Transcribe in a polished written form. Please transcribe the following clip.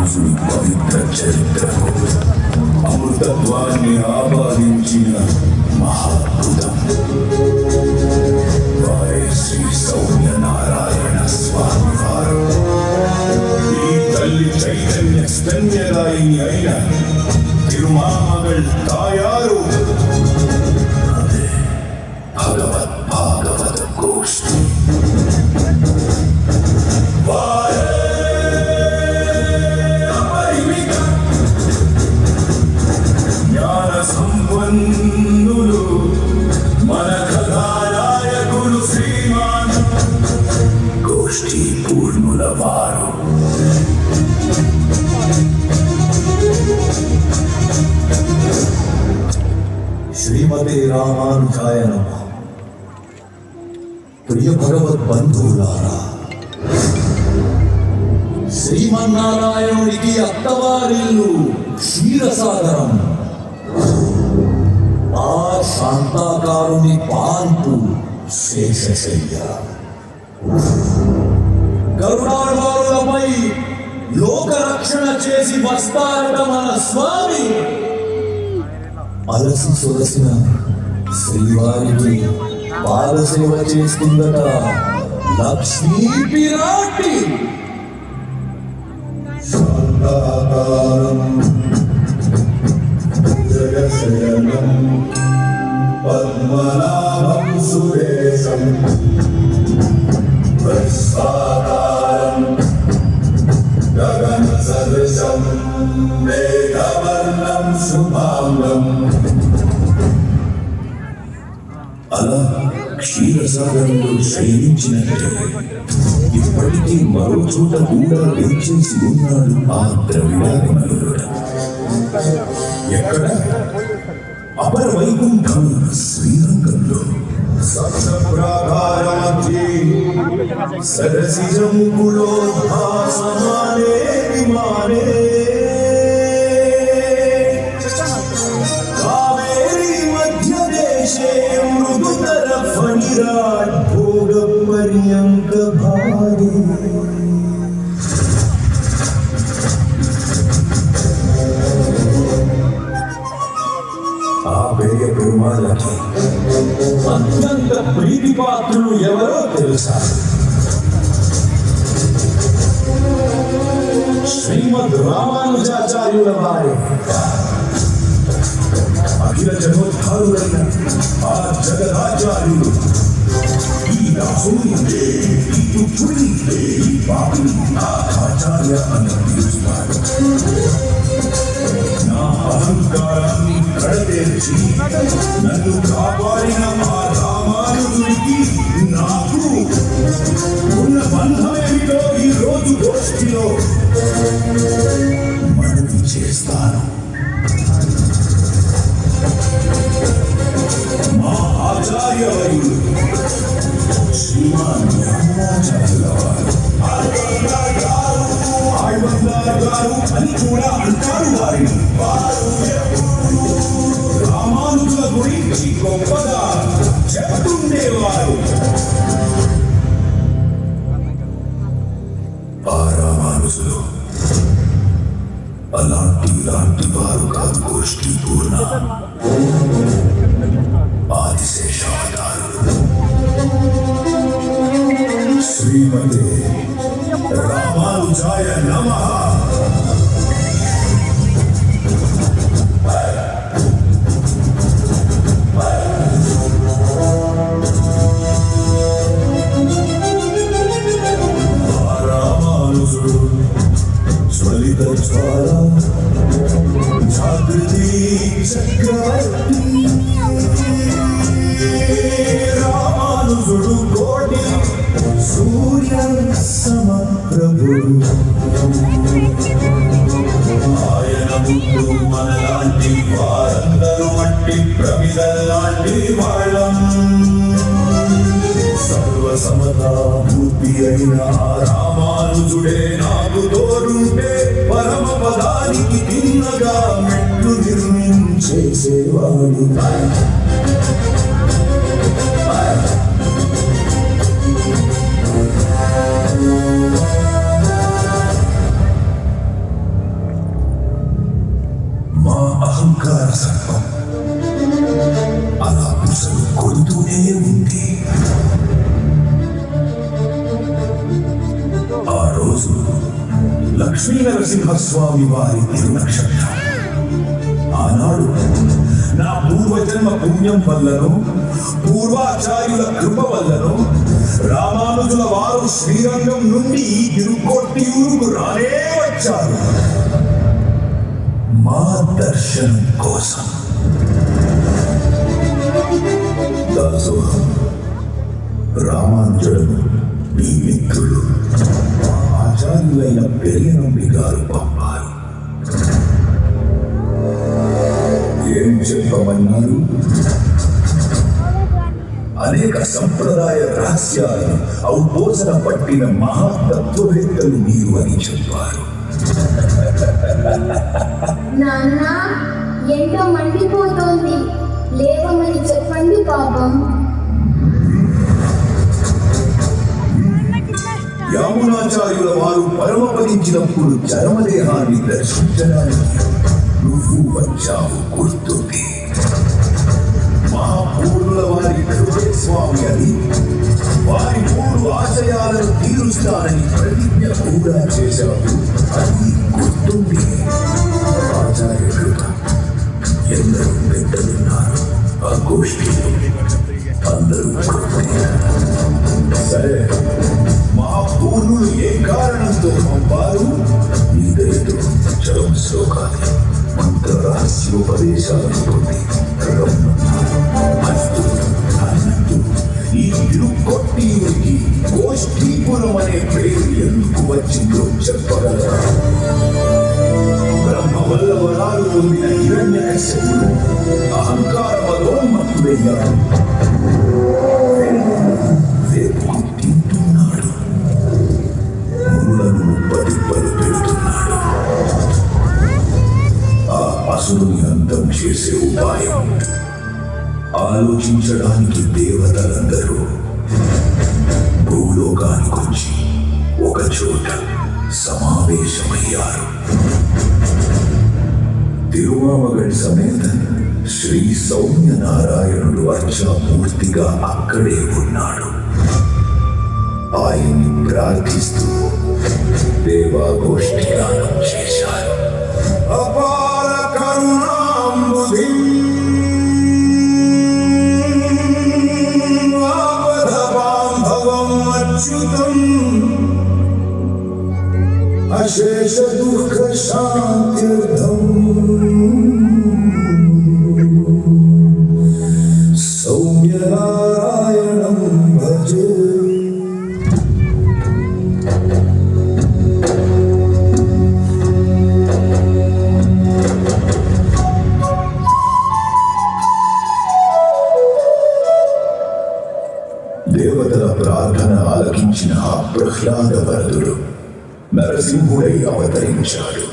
రామానుజుని పవిత్ర చరిత్రకు అమృతత్వాన్ని ఆపాదించిన మహాద్భుతం వారే శ్రీ సౌమ్యనారాయణ స్వామి వారు. ఈ తల్లి చైతన్య స్తన్యదాయిని అయిన తిరుమామగల్ తాయారు. అదే భగవత్ భాగవత గోష్ఠి. జ్ఞాన సంపన్నులు మన కథానాయకులు శ్రీమాన్ గోష్ఠి పూర్ణుల వారు. శ్రీమతే రామానుజాయ నమః. ప్రియ భగవద్ బంధువులారా, శ్రీమన్నారాయణుడికి అత్తవారిల్లు క్షీరసాగరం, ఆ శాంతాకారుని పాన్పు శేషశయ్య. గరుడాళ్వారులపై లోకరక్షణ చేసి వస్తారట మన స్వామి. అలసి సొలసిన శ్రీవారికి పాదసేవ చేస్తుందట లక్ష్మీ పిరాటి. శాంతాకారం జగశయనం పద్మనాభం సురేశం విశ్వాకారం గగన సదృశం మేఘవర్ణం శుభాంగం. అలా క్షీరసాగరంలో శయనించినట్టే ఇప్పటికీ మరో చోట కూడా వేచేసి ఉన్నాడు ఆ ద్రవిడాగమనుడు. ఎక్కడ? అపర వైకుంఠం శ్రీరంగంలో సప్తప్రాకార మధ్యే సరసిజముకులోద్భాసమానే విమానే కావేరీ మధ్య దేశే మృదుతర ఫణిరాట్ భోగ పర్యంక భారీ. ఆ పేయ పెరుమాళ్ళకి అత్యంత ప్రీతిపాత్రులు ఎవరో తెలుసా? శ్రీమద్ రామానుజాచార్యుల వారి. అఖిల జగోద్ధారులైన ఆ జగదాచార్యులు ఈ రాసుని ఈ పుత్రుని ఈ బాబుని ఆచార్య అని పిలుస్తారు. నా అహంకారాన్ని కడతేర్చి నన్ను కాపాడిన ఆ రామానుజుడికి నాకు ఉన్న బంధమేమిటో ఈ రోజు గోష్ఠిలో మనవి చేస్తాను. మా ఆచార్యవర్యులు శ్రీమాన్ రామాచార్యుల వారు గారు అని కూడా అంటారు. వారిని రామానుజుల గురించి గొప్పగా చెప్తుండేవారు. ఆ రామానుజులు అలాంటి వారు కాదు గోష్ఠి పూర్ణ ఆదిశేషావతారులు. శ్రీమతే రామానుజాయ నమః. రామానుజుడు జ్వలిత జ్వాల జాగృతి చక్రవర్తి. రామానుజుడు కోటి సూర్య సమప్రభుడు. ఆయన ముందు మనలాంటి వారందరూ మట్టి ప్రమిదల్లాంటి వాళ్ళం. సర్వసమతామూర్తి అయిన రామానుజుడే నాకు తోడుంటే పరమ పదానికి తిన్నగా మెట్లు నిర్మించేసేవాడు. అహంకార సర్పం అలా పుసలు కొడుతూనే ఉంది. ఆ రోజు లక్ష్మీ నరసింహస్వామి వారి తిరునక్షత్రం. ఆనాడు నా పూర్వజన్మ పుణ్యం వల్లను పూర్వాచార్యుల కృప వల్లను రామానుజుల వారు శ్రీరంగం నుండి ఈ తిరుకొట్టియూరుకు రానే వచ్చారు మా దర్శనం కోసం. దాసోహం రామానుజులను మీ మిత్రులు మా ఆచార్యులైన పెరియనంబి గారు పంపారు. ఏం చెప్పమన్నారు? అనేక సంప్రదాయ రహస్యాలను ఔపోసన పట్టిన మహాతత్వవేత్తలు మీరు అని చెప్పారు. నాన్న, ఎండ మండిపోతోంది, లేవమని చెప్పండి పాపం. యామునాచార్యుల వారు పరమపదించినప్పుడు చరమదేహాన్ని దర్శించడానికి నువ్వు వచ్చావు గుర్తుంది. మహాపూర్ణుల వారి కృపే స్వామి అని వారి మూడు ఆశయాలను తీరుస్తానని ప్రతిజ్ఞ కూడా చేశావు, అది గుర్తుంది. ఆచార్య కృప ఎందరూ పెద్దలున్నారు ఆ గోష్ఠిలో, అందరూ సరే. మహాపూర్ణులు ఏ కారణంతో పంపారు? నీ దయతో చరమ శ్లోకాలు మంత్ర రహస్యోపదేశాలు పొంది అన్నట్టు ఈ తిరుకొట్టియూరికి గోష్ఠీపురం అనే పేరు ఎందుకు వచ్చిందో చెప్పగలరా? బ్రహ్మ వల్ల వరాలు పొందిన హిరణ్యకశ్యపుడు అహంకారమదోన్మత్తుడయ్యాడు. వేపుకు తింటున్నాడు, మునులను పదిప్పలు పెడుతున్నాడు. ఆ అసురుని అంతం చేసే ఉపాయం ఆలోచించడానికి దేవతలందరూ భూలోకానికొచ్చి ఒక చోట సమావేశమయ్యారు. తిరువామగడి సమేత శ్రీ సౌమ్యనారాయణుడు అర్చామూర్తిగా అక్కడే ఉన్నాడు. ఆయన్ని ప్రార్థిస్తూ దేవాగోష్ఠి గానం చేశారు. అపార కరుణాంబుధి అచ్యుతం అశేష దుఃఖ శాంత్యర్థం సౌమ్యనారాయణం భజే. దేవతల ప్రార్థన ఆలకించిన ఆ ప్రహ్లాద వరదుడు నరసింహుడై అవతరించాడు.